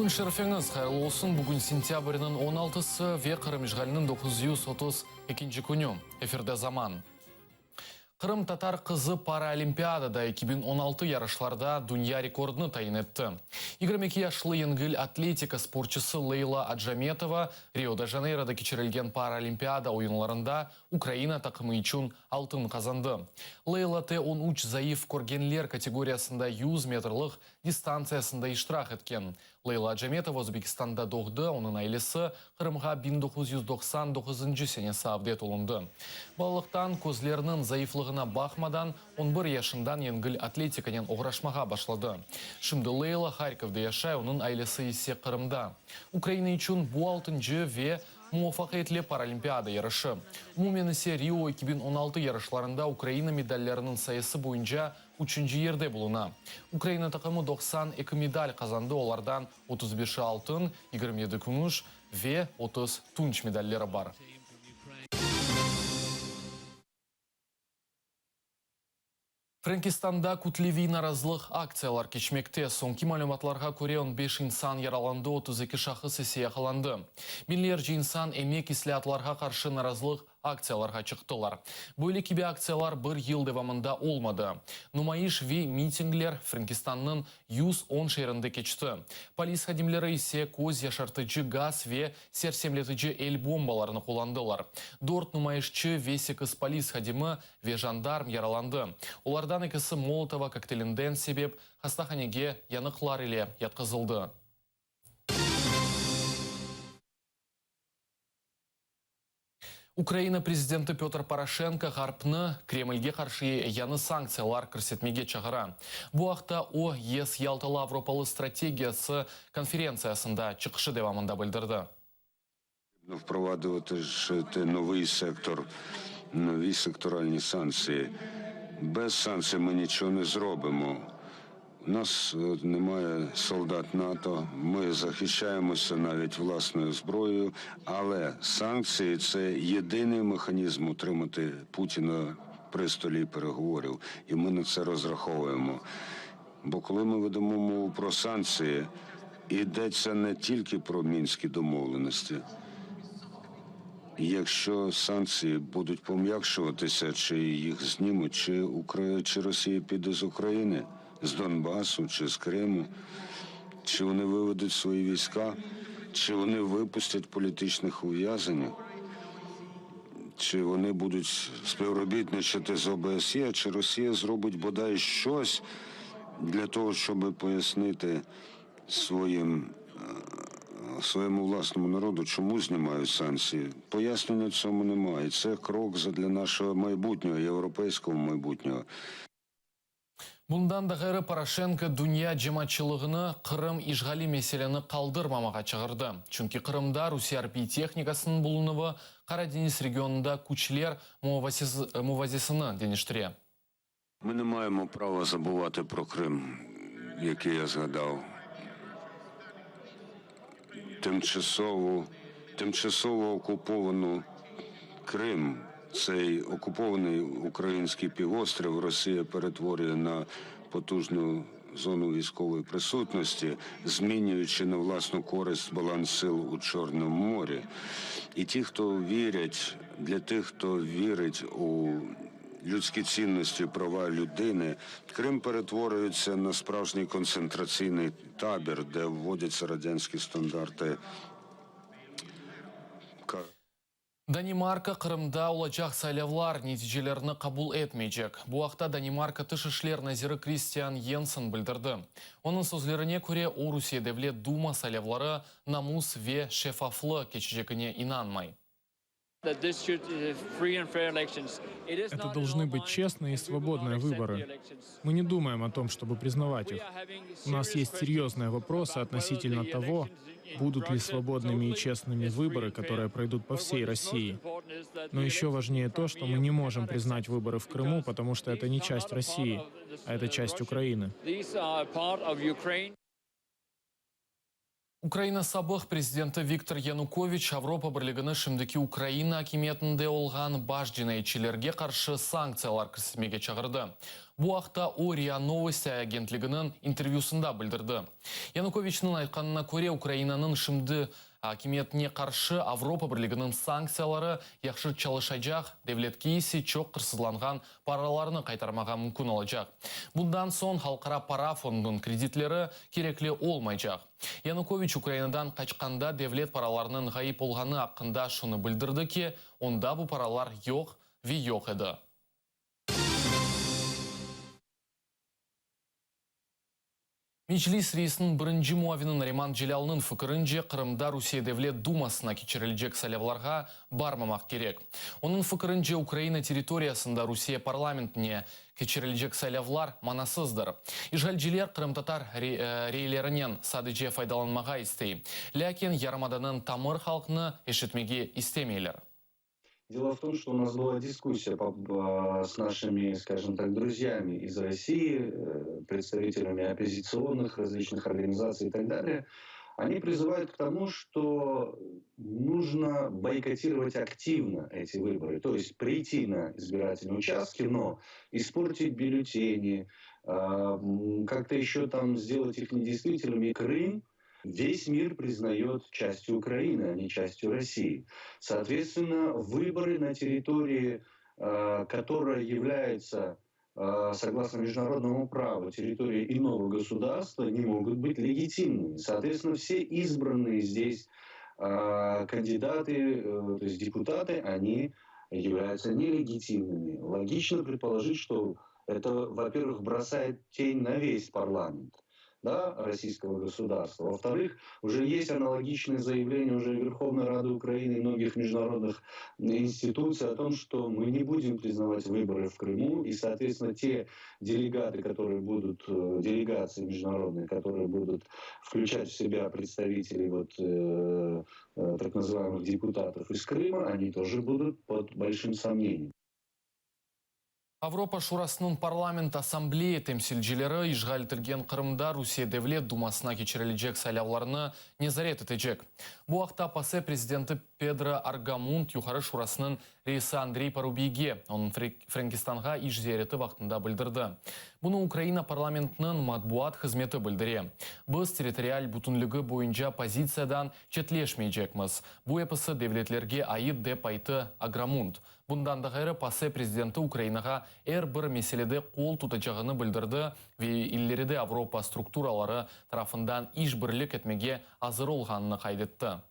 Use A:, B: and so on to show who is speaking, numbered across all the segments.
A: Күн шерфеңіз қайырлы olsun. Бүгін сентябрінің 16-сы ве Қырым ишғалінің 932 күні. Эфирде заман. Қырым татар қызы Паралимпиадада 2016 ярышларда дүния рекордыны тайын етті. 22 яшылы еңгіл атлетика спортчысы Лейла Аджаметова Рио-де-Жанейрода кечірілген Паралимпиада ойынларында Украина тақымы үшін алтын қазанды. Лейла Т-13 заиф көргенлер категориясында 100 метрлық дистанциясында иштирак еткен. Лейла Аджаметова Өзбекстанда доғды, оның айлесі Қырымға 1999 сенесі абдет олынды. Балықтан көзлерінің заифлығына бақмадан 11 яшындан еңгіл атлетиканен оғрашмаға башлады. Шымды Лейла Харьковда яшай, оның айлесі есе Қырымда. Украина үшін bu 6-cı ve muvaffaqiyetli Paralимпиада yarışı. Umumen ise Rio 2016 yarışlarında Ukraina medallerinin sayısı boyunca 3. yerde buluna. Ukraina takımı 92 medal kazandı. Onlardan 35 altın, 27 gümüş ve 30 tunç medalleri var. Франкистанда күтлеви наразылық акциялар кечмекте. Соңки малюматларға көре 15 инсан яраланды, 32 шахыс есе яқаланды. Миллиард инсан эмек ислатларға қаршы наразылық акцияларға чықтылар. Бөйлі кебе акциялар бір ел девамында олмады. Нумайыш ве митинглер Франкистанның 110 шерінде кечті. Полис хадимлері есе көз яшартыжы газ ве серсемлетіжі эл бомбаларыны қоландылар. Дорт нумайышчы ве секіз полис хадимы ве жандарм яраланды. Олардан екісі Молотова коктейлінден себеп хастаханеге янықлар иле ятқызылды. Украина президенті Петр Порошенко ғарпны Кремльге қаршы яны санкциялар көрсетмеге чағыра. Бұл ақта о ЕС Ялталы Авропалы стратегиясы конференциясында чықшы девамында білдірді.
B: Впровадувати новий сектор, нові секторальні санкції. Без санкцій ми нічого не зробимо. У нас немає солдат НАТО, ми захищаємося навіть власною зброєю, але санкції – це єдиний механізм утримати Путіна при столі переговорів, і ми на це розраховуємо. Бо коли ми ведемо мову про санкції, йдеться не тільки про мінські домовленості. Якщо санкції будуть пом'якшуватися, чи їх знімуть, чи Росія піде з України, з Донбасу чи з Криму, чи вони виведуть свої війська, чи вони випустять політичних ув'язнених, чи вони будуть співробітничати з ОБСЄ, чи Росія зробить бодай щось для того, щоб пояснити своєму власному народу, чому знімають санкції. Пояснення цьому немає. Це крок задля нашого майбутнього, європейського майбутнього.
A: Bundan da gayrı Poroshenko dünya cemaatçılığını Kırım işgali meseleni kaldırmamağa çağırdı. Çünkü Kırım'da Rusya RP техникасының bulunuvu Karadeniz regionunda күчілер мувазисini денештіре.
B: Ми не маємо права забувати про Крим, який я згадав. Тимчасово окуповану Крим, цей окупований український півострів, Росія перетворює на потужну зону військової присутності, змінюючи на власну користь баланс сил у Чорному морі. І ті, хто вірять, для тих, хто вірить у людські цінності, права людини, Крим перетворюється на справжній концентраційний табір, де вводяться радянські стандарти.
A: Данимарка Қырымда олачақ сайлавлар нәтижелеріні қабул етмейчек. Бұл ақта Данимарка тышышлер назиры Кристиан Йенсен білдірді. Оның сөзлеріне көре о Русия Девлет Дума сайлавлары намус ве шефафлы кечежекіне инанмай.
C: Это должны быть честные и свободные выборы. Мы не думаем о том, чтобы признавать их. У нас есть серьезные вопросы относительно того, будут ли свободными и честными выборы, которые пройдут по всей России. Но еще важнее то, что мы не можем признать выборы в Крыму, потому что это не часть России, а это часть Украины.
A: Украина сабық президенті Виктор Янукович Авропа бірлігіні шымдыки Украина акиметінде олған баждинайчилерге қаршы санкциялар кірісімеге чағырды. Бұл ақта о РИА Новости агентлігінің интервьюсында білдірді. Януковичнің айтқанына көре Украинаның шымды акиметіне қаршы Авропа бірлігінің санкциялары яқшы чалышайжақ, девлетке есе чоқ қырсызланған параларыны қайтармаға мүмкін олajaq. Бұндан соң халқара пара фондының кредитлері кереклі олмайжақ. Янукович Украинадан қачқанда девлет параларының ғайып олғаны ақында шыны білдірді ке, онда бұл паралар йоқ ве йоқ еді. Мечлис рейсінің бірінші муавинын Риман Джелялның фікірінже Қырымда Русия Девлет Думасына кечерілжек салявларға бармамақ керек. Оның фікірінже Украина территориясында Русия парламентіне кечерілжек салявлар манасыздыр. Ижгалжилер Қырым-татар рейлерінен садыже файдаланмаға істей. Ләкен ярмаданын тамыр халқыны ешітмеге істемейлер.
D: Дело в том, что у нас была дискуссия с нашими, скажем так, друзьями из России, представителями оппозиционных различных организаций и так далее. Они призывают к тому, что нужно бойкотировать активно эти выборы. То есть прийти на избирательные участки, но испортить бюллетени, как-то еще там сделать их недействительными. Крым весь мир признает частью Украины, а не частью России. Соответственно, выборы на территории, которая является, согласно международному праву, территорией иного государства, не могут быть легитимными. Соответственно, все избранные здесь кандидаты, то есть депутаты, они являются нелегитимными. Логично предположить, что это, во-первых, бросает тень на весь парламент, да, российского государства. Во-вторых, уже есть аналогичные заявления уже Верховной Рады Украины и многих международных институций о том, что мы не будем признавать выборы в Крыму, и, соответственно, те делегаты, которые будут, делегации международные, которые будут включать в себя представителей так называемых депутатов из Крыма, они тоже будут под большим сомнением.
A: Авропа Шурасының парламент ассамблея темсилчилері ишғалітілген Қырымда Русия Девлет Думасына кечерілжек сайлауларыны незарет етежек. Бұл ақта пасе президенті Педро Аргамунд юхары Шурасының рейсі Андрей Парубиге, оның Франкистанға иш зияреті вақтында білдірді. Бұны Украина парламентінің матбуат қызметі білдіре. Біз территориаль бүтінлігі бойынша позициядан четлешмейжекміз. Бұл епісі девлетлерге айып деп айты Аграмунд. Бұндан да ғайры пасе президенті Украинаға бір меселеде қол тұтачағыны білдірді ве иллеріде Авропа структуралары тарафындан иш бірлік етмеге азыр олғаныны қайдетті.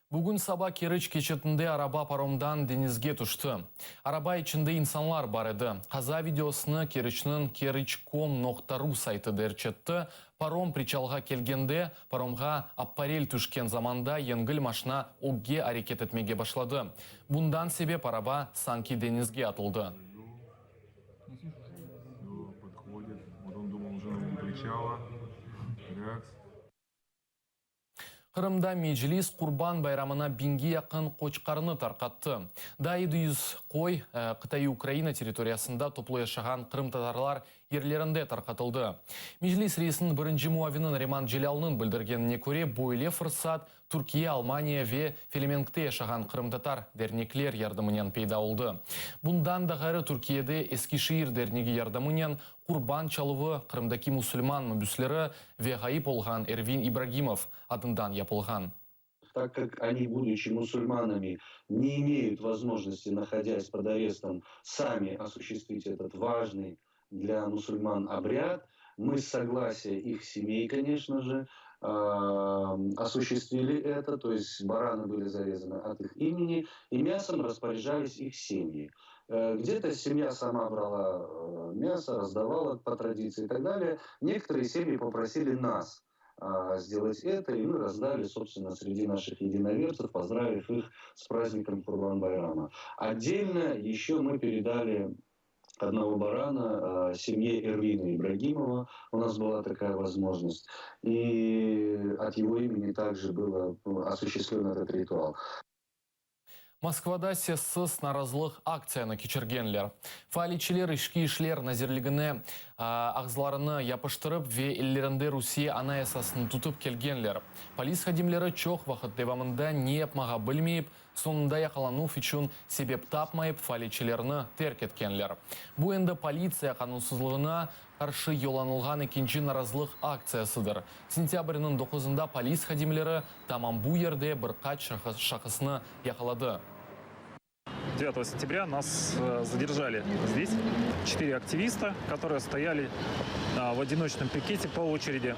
A: Бүгін саба Керіч кечетінде араба паромдан денізге түшті. Араба içinde insanlar бар еді. Қаза видеосыны Керічнің kerich.com.ru сайты дәрчетті. Паром причалға келгенде паромға аппарель түшкен заманда енгіл машина огге әрекет етмеге башлады. Бұндан себеп араба санки денізге атылды. Қырымда Мejlis Құрбан байрамына бинге яқын қочқарыны тарқатты. Дайы қой Қытай Украина территориясында топлы яшаған Қырым татарлар ерлерінде тарқатылды. Мejlis рейсінің бірінші муавинын Риман Джелялның білдіргеніне көре бойле фырсат Түркия, Алмания ве Филименгте яшаған Қырым татар дернеклер ярдымынен пейда олды. Бұндан да ғары Түркияде Ескишehir дернеге ярдымынен Құрбан чалывы Қырымдаки мұсылман мүбіслері ве ғайып олған Эрвин Ибрагимов адындан япылған.
D: Так как они, будучи мусульманами, не имеют возможности, находясь под арестом, сами осуществить этот важный для мусульман обряд, мы с согласия их семей, конечно же, осуществили это, то есть бараны были зарезаны от их имени, и мясом распоряжались их семьи. Где-то семья сама брала мясо, раздавала по традиции и так далее. Некоторые семьи попросили нас сделать это, и мы раздали, собственно, среди наших единоверцев, поздравив их с праздником Курбан-Байрама. Отдельно еще мы передали одного барана семье Эрвина Ибрагимова. У нас была такая возможность. И от его имени также был осуществлен этот ритуал.
A: Москвада сессіз наразылық акцияны кечіргенлер. Фааличилер ішкі ішлер назерлігіні ағзыларыны япыштырып ве иллерінде Русия анаясасын тұтып келгенлер. Полис хадимлері чоқ вақыт девамында не yapmaға білмейіп, сонында яқалану үшін себеп тапмайып фааличилеріні терк еткенлер. Бұл енді полиция қанунсызлығына қаршы йоланылған екінші наразылық акциясыдыр. Сентябрінің 9-ында полис хадимлері тамам бұл ерде бір қат шақысыны яқалады.
E: 9 сентября нас задержали здесь 4 активиста, которые стояли в одиночном пикете по очереди.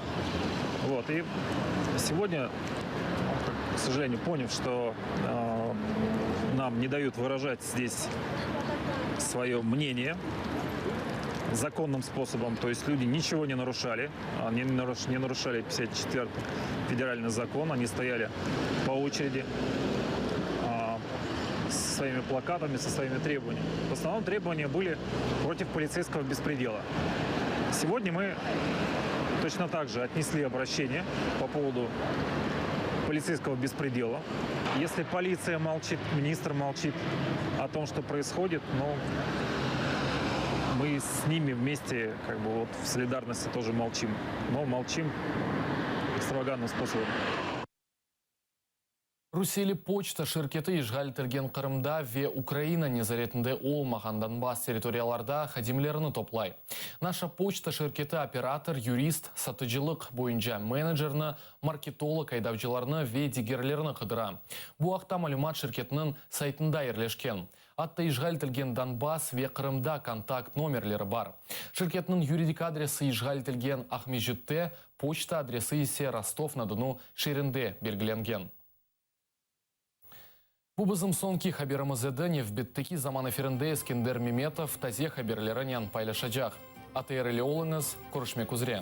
E: Вот. И сегодня, к сожалению, поняв, что нам не дают выражать здесь свое мнение законным способом, то есть люди ничего не нарушали, не нарушали 54-й федеральный закон, они стояли по очереди со своими плакатами, со своими требованиями. В основном требования были против полицейского беспредела. Сегодня мы точно так же отнесли обращение по поводу полицейского беспредела. Если полиция молчит, министр молчит о том, что происходит, но мы с ними вместе в солидарности тоже молчим. Но молчим экстравагантным способом.
A: Русиялі почта шirketi ишғалетілген Қырымда ве Украина незаретінде олмаған Донбасс территорияларда хадимлеріні топлай. Наша почта шirketi оператор, юрист, сатыжылық бойынша менеджерні, маркетолог айдавчыларны ве дигерлеріні қыдыра. Бұл ақта малюмат шirketінің сайтында ерлешкен. Атта ишғалетілген Донбасс ве Қырымда контакт номерлері бар. Шirketінің юридик адресы ишғалетілген Ахмежитте, почта адресы есе Ростов-на-Дону шерінде белгіленген. Бұл бізім сонки хаберіміз еді, невбеттікі заман эфирінде Ескендер Меметов тазе хаберлерінен пайлашачақ. Атайрелі олыңыз, көрішмек үзре.